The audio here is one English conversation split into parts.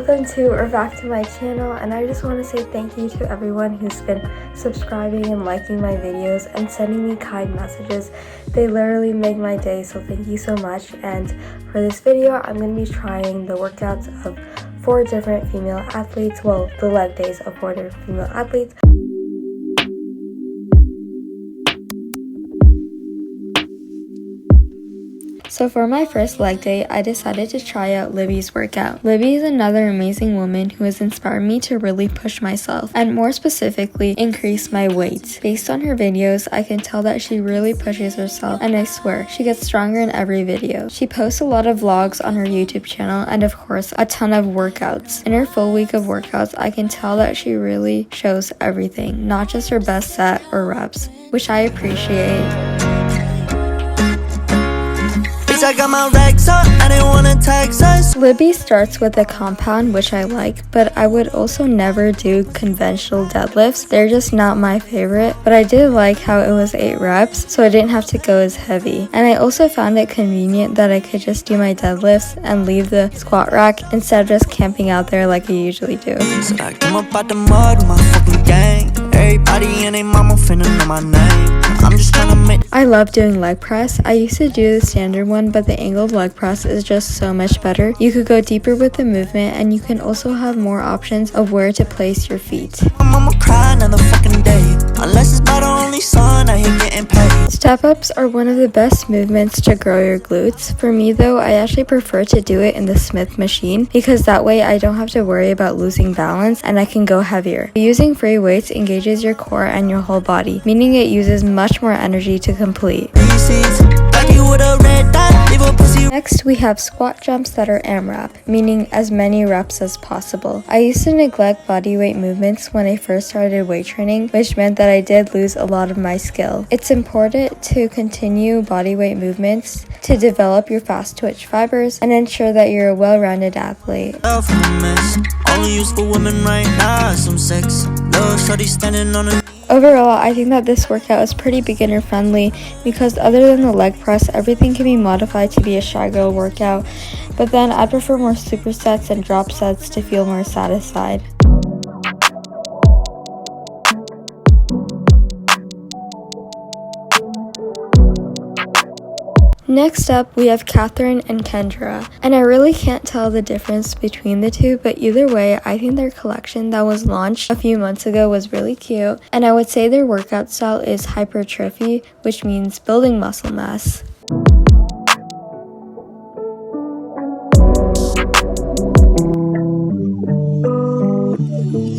welcome to or back to my channel, and I just want to say thank you to everyone who's been subscribing and liking my videos and sending me kind messages. They literally make my day, so thank you so much. And for this video, I'm going to be trying the workouts of 4 different female athletes, well, the leg days of 4 different female athletes. So for my first leg day, I decided to try out Libby's workout. Libby is another amazing woman who has inspired me to really push myself, and more specifically, increase my weight. Based on her videos, I can tell that she really pushes herself, and I swear, she gets stronger in every video. She posts a lot of vlogs on her YouTube channel, and of course, a ton of workouts. In her full week of workouts, I can tell that she really shows everything, not just her best set or reps, which I appreciate. I got my racks up, I didn't wanna tax us. Libby starts with a compound, which I like, but I would also never do conventional deadlifts. They're just not my favorite, but I did like how it was 8 reps, so I didn't have to go as heavy. And I also found it convenient that I could just do my deadlifts and leave the squat rack instead of just camping out there like I usually do. So I came up out the mud with my fucking gang. Everybody and their mama finna know my name. I'm just trying to make. I love doing leg press. I used to do the standard one, but the angled leg press is just so much better. You could go deeper with the movement, and you can also have more options of where to place your feet. My mama cry another fucking day. Unless it's by the only son out here getting paid. Step ups are one of the best movements to grow your glutes. For me though, I actually prefer to do it in the Smith machine because that way I don't have to worry about losing balance and I can go heavier. Using free weights engages your core and your whole body, meaning it uses much more energy to complete. Next, we have squat jumps that are AMRAP, meaning as many reps as possible. I used to neglect bodyweight movements when I first started weight training, which meant that I did lose a lot of my skill. It's important to continue bodyweight movements to develop your fast twitch fibers and ensure that you're a well-rounded athlete. Only used for women right now, some sex. No shorty standing on a. Overall, I think that this workout is pretty beginner friendly because other than the leg press, everything can be modified to be a shy girl workout, but then I prefer more supersets and drop sets to feel more satisfied. Next up, we have Catherine and Kendra, and I really can't tell the difference between the two, but either way, I think their collection that was launched a few months ago was really cute, and I would say their workout style is hypertrophy, which means building muscle mass.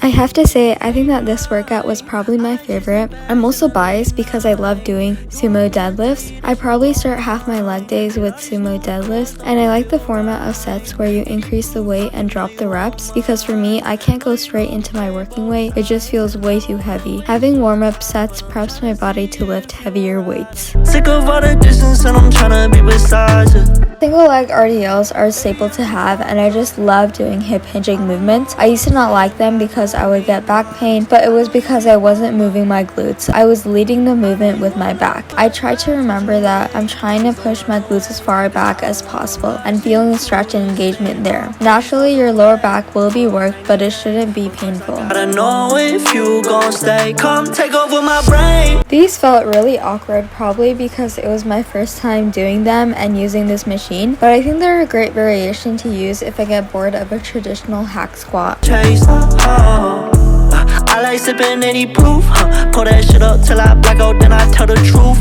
I have to say, I think that this workout was probably my favorite. I'm also biased because I love doing sumo deadlifts. I probably start half my leg days with sumo deadlifts, and I like the format of sets where you increase the weight and drop the reps because for me, I can't go straight into my working weight. It just feels way too heavy. Having warm-up sets preps my body to lift heavier weights. Sick of all the distance and I'm trying to be beside you. Single leg RDLs are a staple to have, and I just love doing hip hinging movements. I used to not like them because I would get back pain, but it was because I wasn't moving my glutes. I was leading the movement with my back. I try to remember that I'm trying to push my glutes as far back as possible and feeling the stretch and engagement there. Naturally, your lower back will be worked, but it shouldn't be painful. I don't know if you gon' stay, come take over my brain. These felt really awkward, probably because it was my first time doing them and using this machine, but I think they're a great variation to use if I get bored of a traditional hack squat. Chase, I like sipping any proof, pull that shit up till I black out, then I tell the truth.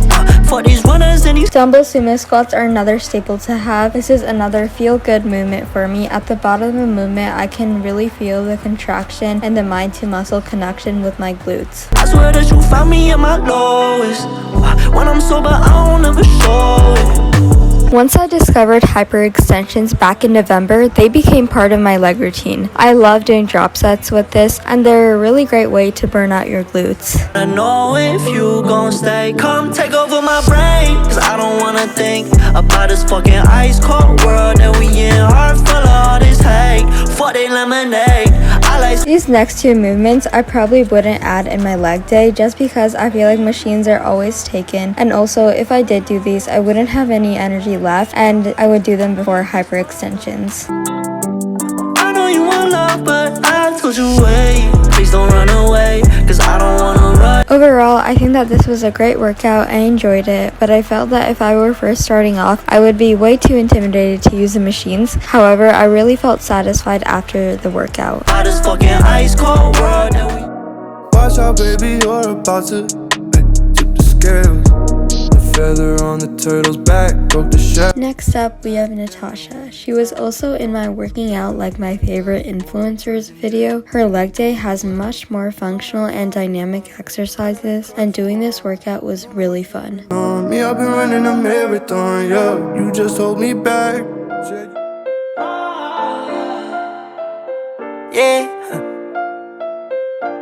For these runners and these dumbbell sumo squats are another staple to have. This is another feel-good movement for me. At the bottom of the movement, I can really feel the contraction and the mind-to-muscle connection with my glutes. I swear that you found me at my lowest. When I'm sober, I don't ever show it. Once I discovered hyperextensions back in November, they became part of my leg routine. I love doing drop sets with this, and they're a really great way to burn out your glutes. I know if you gon' stay, come take over my brain. Cause I don't wanna think about this fucking ice cold world that we in. Heart full of all this hate, for they lemonade. These next 2 movements I probably wouldn't add in my leg day just because I feel like machines are always taken, and also if I did do these I wouldn't have any energy left and I would do them before hyperextensions. I know you want love. Don't you wait, please don't run away, cause I don't wanna run. Overall, I think that this was a great workout. I enjoyed it, but I felt that if I were first starting off, I would be way too intimidated to use the machines. However, I really felt satisfied after the workout. This fucking ice cold world that we. Watch out, baby, you're about to tip the scales. The feather on the turtle's back broke the shell. Next up, we have Natasha. She was also in my working out like my favorite influencers video. Her leg day has much more functional and dynamic exercises, and doing this workout was really fun. Me, I've been running a marathon, yeah. You just hold me back. Yeah.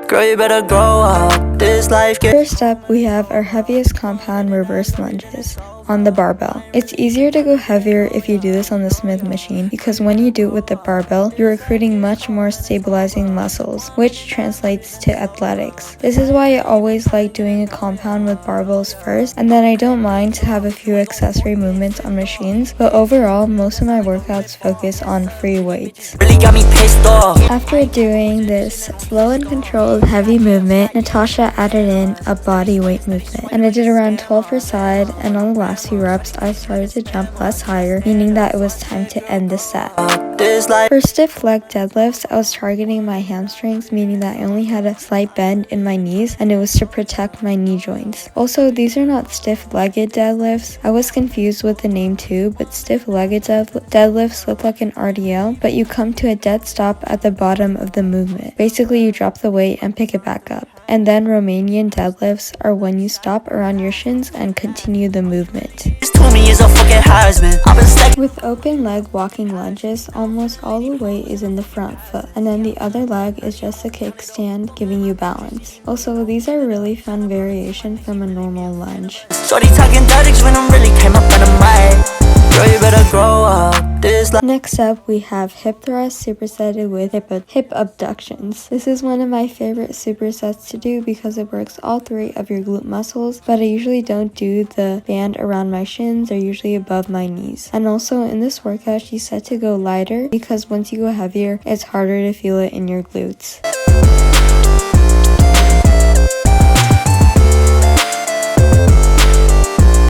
Girl, you better grow up. This life get. First up, we have our heaviest compound reverse lunges on the barbell. It's easier to go heavier if you do this on the Smith machine, because when you do it with the barbell, you're recruiting much more stabilizing muscles, which translates to athletics. This is why I always like doing a compound with barbells first, and then I don't mind to have a few accessory movements on machines, but overall, most of my workouts focus on free weights. Really got me pissed off. After doing this slow and controlled heavy movement, Natasha added in a body weight movement, and I did around 12 per side, and on the last few reps, I started to jump less higher, meaning that it was time to end the set. This life. For stiff leg deadlifts, I was targeting my hamstrings, meaning that I only had a slight bend in my knees, and it was to protect my knee joints. Also, these are not stiff-legged deadlifts. I was confused with the name too, but stiff-legged deadlifts look like an RDL, but you come to a dead stop at the bottom of the movement. Basically, you drop the weight and pick it back up. And then Romanian deadlifts are when you stop around your shins and continue the movement. This to me is a fucking husband. I've been stuck. With open leg walking lunges, almost all the weight is in the front foot, and then the other leg is just a kickstand giving you balance. Also, these are really fun variation from a normal lunge. Shorty talking dirties when I'm really came up on the mic. Girl, you better grow up. This life. Next up, we have hip thrusts supersetted with hip abductions. This is one of my favorite supersets to do because it works all three of your glute muscles, but I usually don't do the band around my shins. They're usually above my knees. And also in this workout, she's set to go lighter because once you go heavier, it's harder to feel it in your glutes.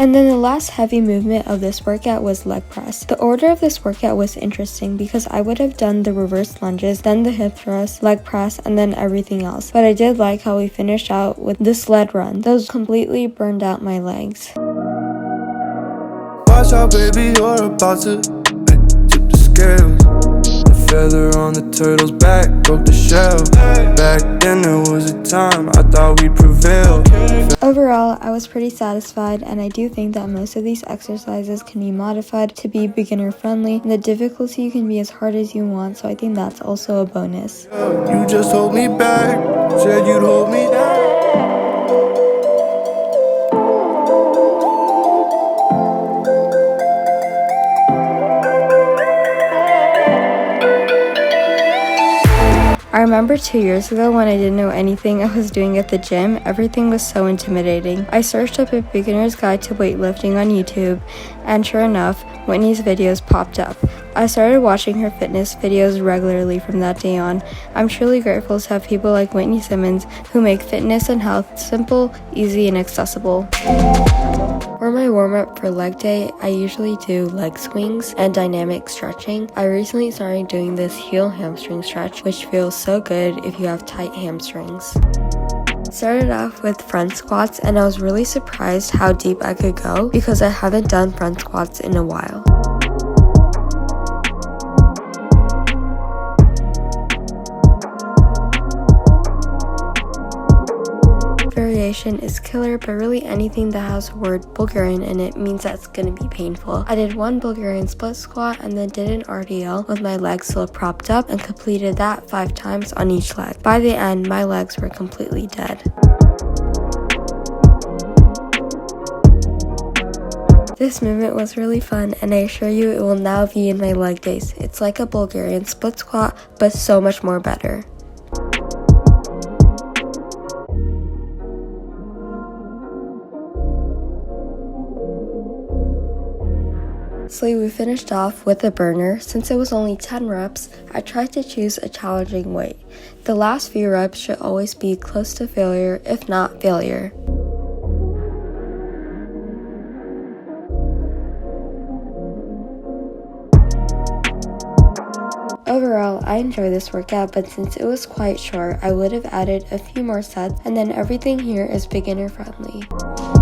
And then the last heavy movement of this workout was leg press. The order of this workout was interesting because I would have done the reverse lunges, then the hip thrust, leg press, and then everything else. But I did like how we finished out with the sled run. Those completely burned out my legs. Watch out, baby, you're about to tip the scales. The feather on the turtle's back broke the shell. Back then there was a time I thought we'd prevail. Overall, I was pretty satisfied, and I do think that most of these exercises can be modified to be beginner friendly, and the difficulty can be as hard as you want, so I think that's also a bonus. You just hold me back, said you'd hold me down. I remember 2 years ago when I didn't know anything I was doing at the gym. Everything was so intimidating. I searched up a beginner's guide to weightlifting on YouTube, and sure enough, Whitney's videos popped up. I started watching her fitness videos regularly from that day on. I'm truly grateful to have people like Whitney Simmons who make fitness and health simple, easy, and accessible. For my warm-up for leg day, I usually do leg swings and dynamic stretching. I recently started doing this heel hamstring stretch, which feels so good if you have tight hamstrings. Started off with front squats, and I was really surprised how deep I could go because I haven't done front squats in a while. Variation is killer, but really anything that has the word Bulgarian in it means that's gonna be painful. I did one Bulgarian split squat and then did an RDL with my legs still propped up and completed that 5 times on each leg. By the end, my legs were completely dead. This movement was really fun, and I assure you it will now be in my leg days. It's like a Bulgarian split squat, but so much more better. Lastly, we finished off with a burner. Since it was only 10 reps, I tried to choose a challenging weight. The last few reps should always be close to failure, if not failure. Overall, I enjoyed this workout, but since it was quite short, I would have added a few more sets, and then everything here is beginner friendly.